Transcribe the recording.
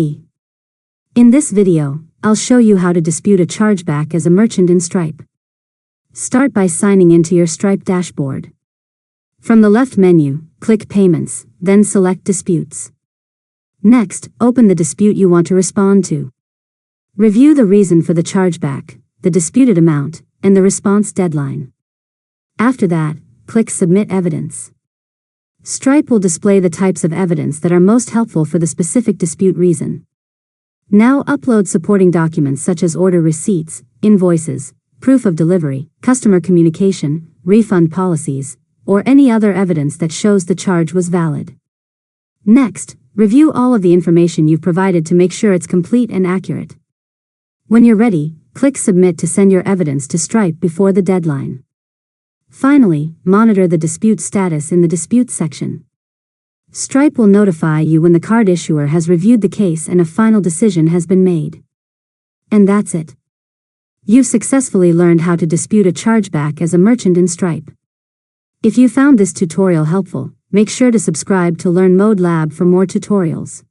In this video, I'll show you how to dispute a chargeback as a merchant in Stripe. Start by signing into your Stripe dashboard. From the left menu, click Payments, then select Disputes. Next, open the dispute you want to respond to. Review the reason for the chargeback, the disputed amount, and the response deadline. After that, click Submit Evidence. Stripe will display the types of evidence that are most helpful for the specific dispute reason. Now upload supporting documents such as order receipts, invoices, proof of delivery, customer communication, refund policies, or any other evidence that shows the charge was valid. Next, review all of the information you've provided to make sure it's complete and accurate. When you're ready, click Submit to send your evidence to Stripe before the deadline. Finally, monitor the dispute status in the Disputes section. Stripe will notify you when the card issuer has reviewed the case and a final decision has been made. And that's it. You've successfully learned how to dispute a chargeback as a merchant in Stripe. If you found this tutorial helpful, make sure to subscribe to Learn Mode Lab for more tutorials.